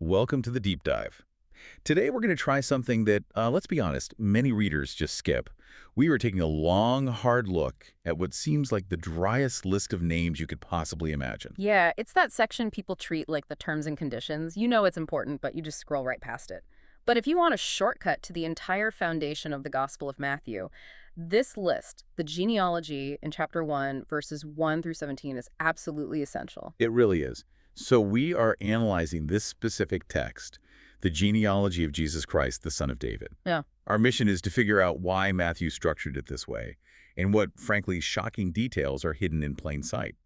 Welcome to the deep dive. Today we're going to try something that, let's be honest, many readers just skip. We are taking a long, hard look at what seems like the driest list of names you could possibly imagine. Yeah, it's that section people treat like the terms and conditions. You know it's important, but you just scroll right past it. But if you want a shortcut to the entire foundation of the Gospel of Matthew, this list, the genealogy in chapter 1, verses 1 through 17, is absolutely essential. It really is. So we are analyzing this specific text, the genealogy of Jesus Christ, the son of David. Yeah. Our mission is to figure out why Matthew structured it this way, and what, frankly, shocking details are hidden in plain sight.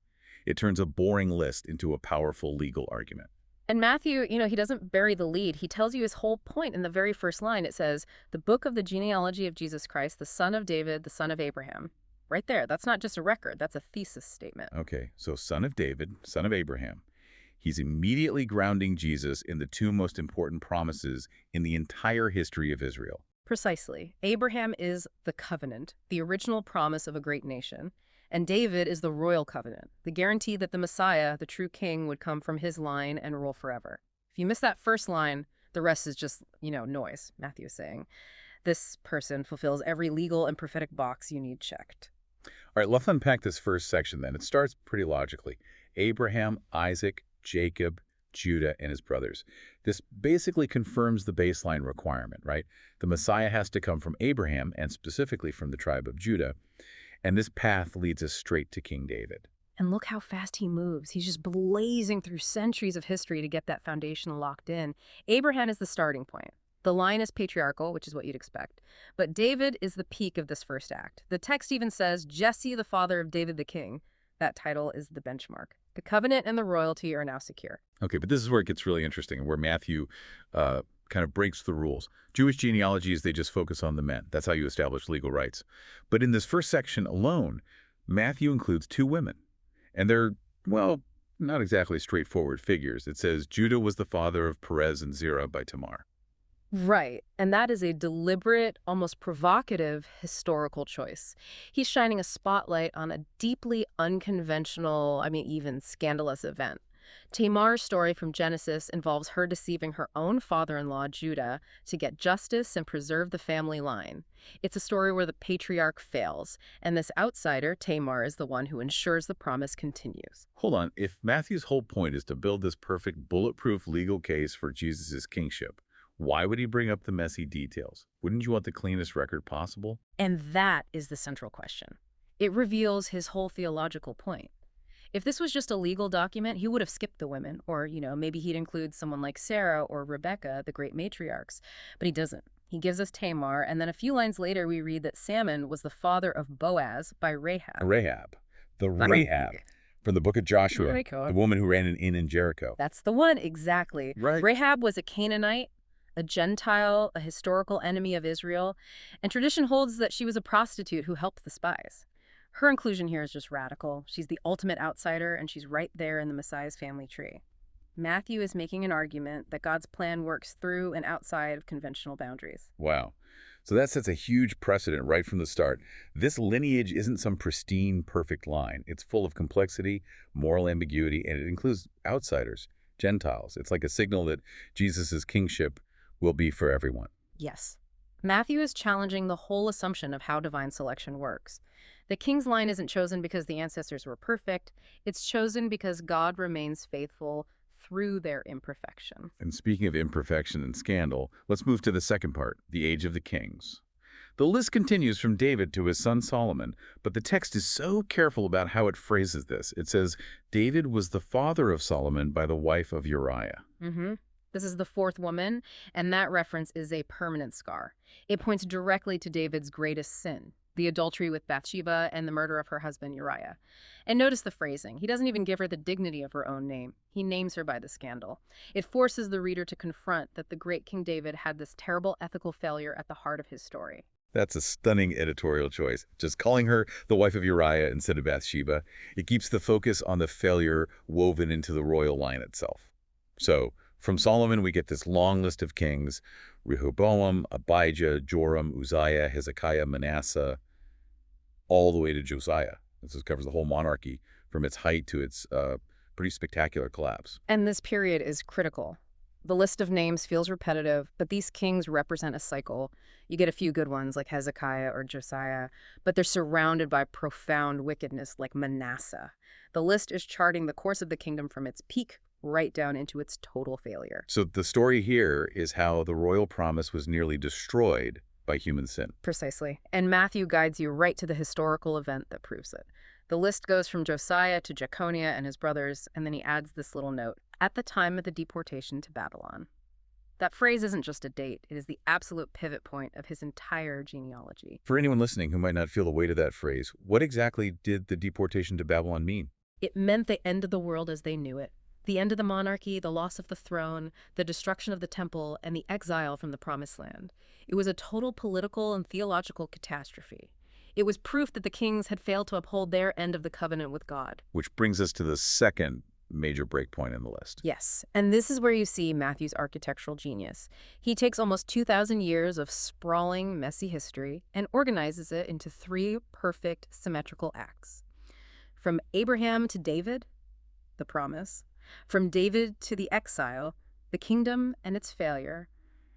It turns a boring list into a powerful legal argument. And Matthew, he doesn't bury the lead. He tells you his whole point in the very first line. It says, the book of the genealogy of Jesus Christ, the son of David, the son of Abraham. Right there. That's not just a record. That's a thesis statement. Okay, so son of David, son of Abraham. He's immediately grounding Jesus in the two most important promises in the entire history of Israel. Precisely. Abraham is the covenant, the original promise of a great nation. And David is the royal covenant, the guarantee that the Messiah, the true king, would come from his line and rule forever. If you miss that first line, the rest is just, noise, Matthew is saying. This person fulfills every legal and prophetic box you need checked. All right, let's unpack this first section then. It starts pretty logically. Abraham, Isaac, Jacob, Judah, and his brothers. This basically confirms the baseline requirement, right? The Messiah has to come from Abraham, and specifically from the tribe of Judah. And this path leads us straight to King David. And look how fast he moves. He's just blazing through centuries of history to get that foundation locked in. Abraham is the starting point. The line is patriarchal, which is what you'd expect. But David is the peak of this first act. The text even says, Jesse, the father of David the king. That title is the benchmark. The covenant and the royalty are now secure. Okay, but this is where it gets really interesting, and where Matthew kind of breaks the rules. Jewish genealogies, they just focus on the men. That's how you establish legal rights. But in this first section alone, Matthew includes two women. And they're, well, not exactly straightforward figures. It says Judah was the father of Perez and Zerah by Tamar. Right, and that is a deliberate, almost provocative historical choice. He's shining a spotlight on a deeply unconventional, even scandalous event. Tamar's story from Genesis involves her deceiving her own father-in-law, Judah, to get justice and preserve the family line. It's a story where the patriarch fails, and this outsider, Tamar, is the one who ensures the promise continues. Hold on, if Matthew's whole point is to build this perfect bulletproof legal case for Jesus' kingship, why would he bring up the messy details? Wouldn't you want the cleanest record possible? And that is the central question. It reveals his whole theological point. If this was just a legal document, he would have skipped the women, or, maybe he'd include someone like Sarah or Rebecca, the great matriarchs. But he doesn't. He gives us Tamar, and then a few lines later we read that Salmon was the father of Boaz by Rahab. Rahab. From the book of Joshua, the woman who ran an inn in Jericho. That's the one, exactly. Right. Rahab was a Canaanite, a Gentile, a historical enemy of Israel, and tradition holds that she was a prostitute who helped the spies. Her inclusion here is just radical. She's the ultimate outsider, and she's right there in the Messiah's family tree. Matthew is making an argument that God's plan works through and outside of conventional boundaries. Wow. So that sets a huge precedent right from the start. This lineage isn't some pristine, perfect line. It's full of complexity, moral ambiguity, and it includes outsiders, Gentiles. It's like a signal that Jesus' kingship will be for everyone. Yes. Matthew is challenging the whole assumption of how divine selection works. The king's line isn't chosen because the ancestors were perfect. It's chosen because God remains faithful through their imperfection. And speaking of imperfection and scandal, let's move to the second part, the age of the kings. The list continues from David to his son Solomon, but the text is so careful about how it phrases this. It says, David was the father of Solomon by the wife of Uriah. This is the fourth woman, and that reference is a permanent scar. It points directly to David's greatest sin, the adultery with Bathsheba and the murder of her husband Uriah. And notice the phrasing. He doesn't even give her the dignity of her own name. He names her by the scandal. It forces the reader to confront that the great King David had this terrible ethical failure at the heart of his story. That's a stunning editorial choice. Just calling her the wife of Uriah instead of Bathsheba. It keeps the focus on the failure woven into the royal line itself. So, from Solomon, we get this long list of kings: Rehoboam, Abijah, Joram, Uzziah, Hezekiah, Manasseh, all the way to Josiah. This covers the whole monarchy from its height to its pretty spectacular collapse. And this period is critical. The list of names feels repetitive, but these kings represent a cycle. You get a few good ones like Hezekiah or Josiah, but they're surrounded by profound wickedness like Manasseh. The list is charting the course of the kingdom from its peak right down into its total failure. So the story here is how the royal promise was nearly destroyed by human sin. Precisely. And Matthew guides you right to the historical event that proves it. The list goes from Josiah to Jeconiah and his brothers, and then he adds this little note, at the time of the deportation to Babylon. That phrase isn't just a date, it is the absolute pivot point of his entire genealogy. For anyone listening who might not feel the weight of that phrase, what exactly did the deportation to Babylon mean? It meant the end of the world as they knew it. The end of the monarchy, the loss of the throne, the destruction of the temple, and the exile from the promised land. It was a total political and theological catastrophe. It was proof that the kings had failed to uphold their end of the covenant with God. Which brings us to the second major breakpoint in the list. Yes, and this is where you see Matthew's architectural genius. He takes almost 2,000 years of sprawling, messy history and organizes it into 3 perfect, symmetrical acts. From Abraham to David, the promise. From David to the exile, the kingdom and its failure.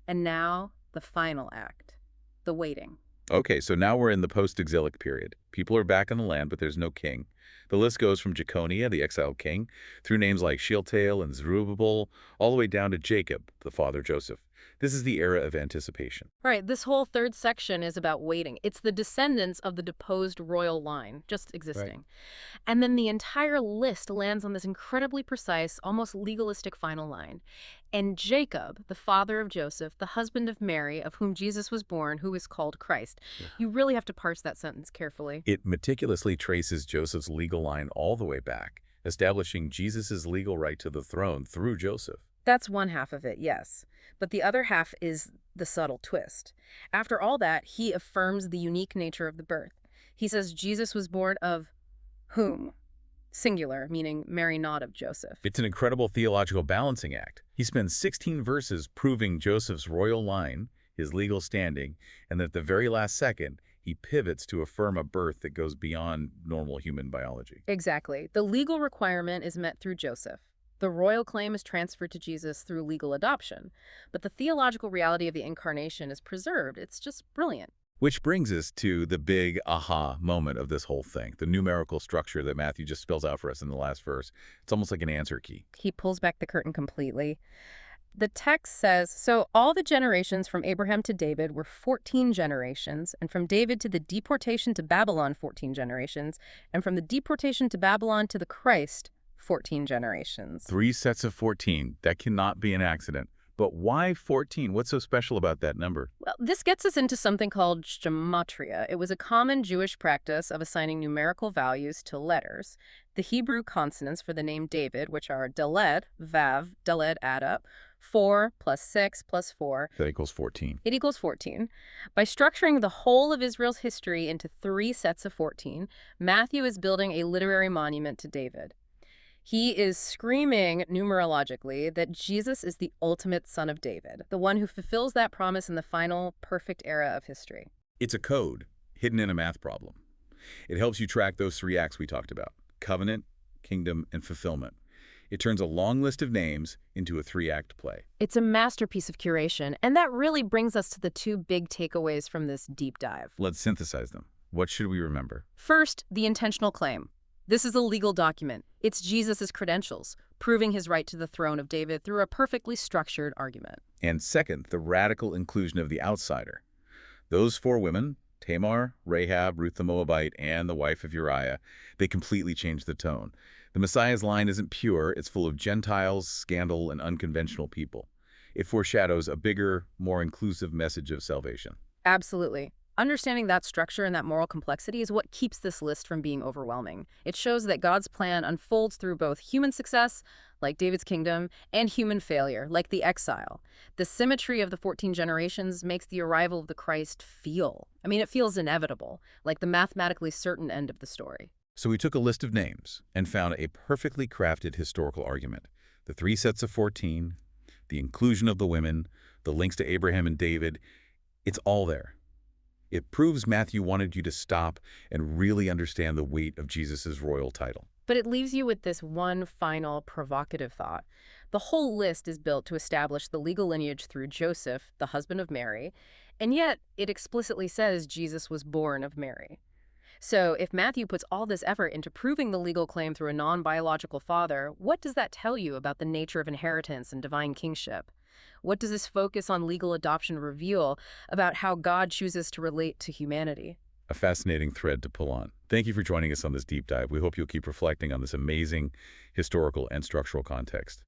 And now, the final act, the waiting. Okay, so now we're in the post-exilic period. People are back in the land, but there's no king. The list goes from Jeconiah, the exiled king, through names like Shealtiel and Zerubbabel, all the way down to Jacob, the father Joseph. This is the era of anticipation. Right, this whole third section is about waiting. It's the descendants of the deposed royal line, just existing. Right. And then the entire list lands on this incredibly precise, almost legalistic final line. And Jacob, the father of Joseph, the husband of Mary, of whom Jesus was born, who is called Christ. Yeah. You really have to parse that sentence carefully. It meticulously traces Joseph's legal line all the way back, establishing Jesus' legal right to the throne through Joseph. That's one half of it, yes. But the other half is the subtle twist. After all that, he affirms the unique nature of the birth. He says Jesus was born of whom? Singular, meaning Mary, not of Joseph. It's an incredible theological balancing act. He spends 16 verses proving Joseph's royal line, his legal standing, and that at the very last second, he pivots to affirm a birth that goes beyond normal human biology. Exactly. The legal requirement is met through Joseph. The royal claim is transferred to Jesus through legal adoption, but the theological reality of the incarnation is preserved. It's just brilliant. Which brings us to the big aha moment of this whole thing, the numerical structure that Matthew just spells out for us in the last verse. It's almost like an answer key. He pulls back the curtain completely. The text says, so all the generations from Abraham to David were 14 generations, and from David to the deportation to Babylon, 14 generations, and from the deportation to Babylon to the Christ, 14 generations. 3 sets of 14. That cannot be an accident. But why 14? What's so special about that number? Well, this gets us into something called gematria. It was a common Jewish practice of assigning numerical values to letters. The Hebrew consonants for the name David, which are Daled, Vav, Daled add up, 4 plus 6 plus 4. That equals 14. It equals 14. By structuring the whole of Israel's history into 3 sets of 14, Matthew is building a literary monument to David. He is screaming numerologically that Jesus is the ultimate son of David, the one who fulfills that promise in the final perfect era of history. It's a code hidden in a math problem. It helps you track those 3 acts we talked about: covenant, kingdom, and fulfillment. It turns a long list of names into a 3-act play. It's a masterpiece of curation, and that really brings us to the 2 big takeaways from this deep dive. Let's synthesize them. What should we remember? First, the intentional claim. This is a legal document. It's Jesus' credentials, proving his right to the throne of David through a perfectly structured argument. And second, the radical inclusion of the outsider. Those 4 women, Tamar, Rahab, Ruth the Moabite, and the wife of Uriah, they completely changed the tone. The Messiah's line isn't pure. It's full of Gentiles, scandal, and unconventional people. It foreshadows a bigger, more inclusive message of salvation. Absolutely. Understanding that structure and that moral complexity is what keeps this list from being overwhelming. It shows that God's plan unfolds through both human success, like David's kingdom, and human failure, like the exile. The symmetry of the 14 generations makes the arrival of the Christ it feels inevitable, like the mathematically certain end of the story. So we took a list of names and found a perfectly crafted historical argument. The 3 sets of 14, the inclusion of the women, the links to Abraham and David, it's all there. It proves Matthew wanted you to stop and really understand the weight of Jesus' royal title. But it leaves you with this one final provocative thought. The whole list is built to establish the legal lineage through Joseph, the husband of Mary, and yet it explicitly says Jesus was born of Mary. So if Matthew puts all this effort into proving the legal claim through a non-biological father, what does that tell you about the nature of inheritance and divine kingship? What does this focus on legal adoption reveal about how God chooses to relate to humanity? A fascinating thread to pull on. Thank you for joining us on this deep dive. We hope you'll keep reflecting on this amazing historical and structural context.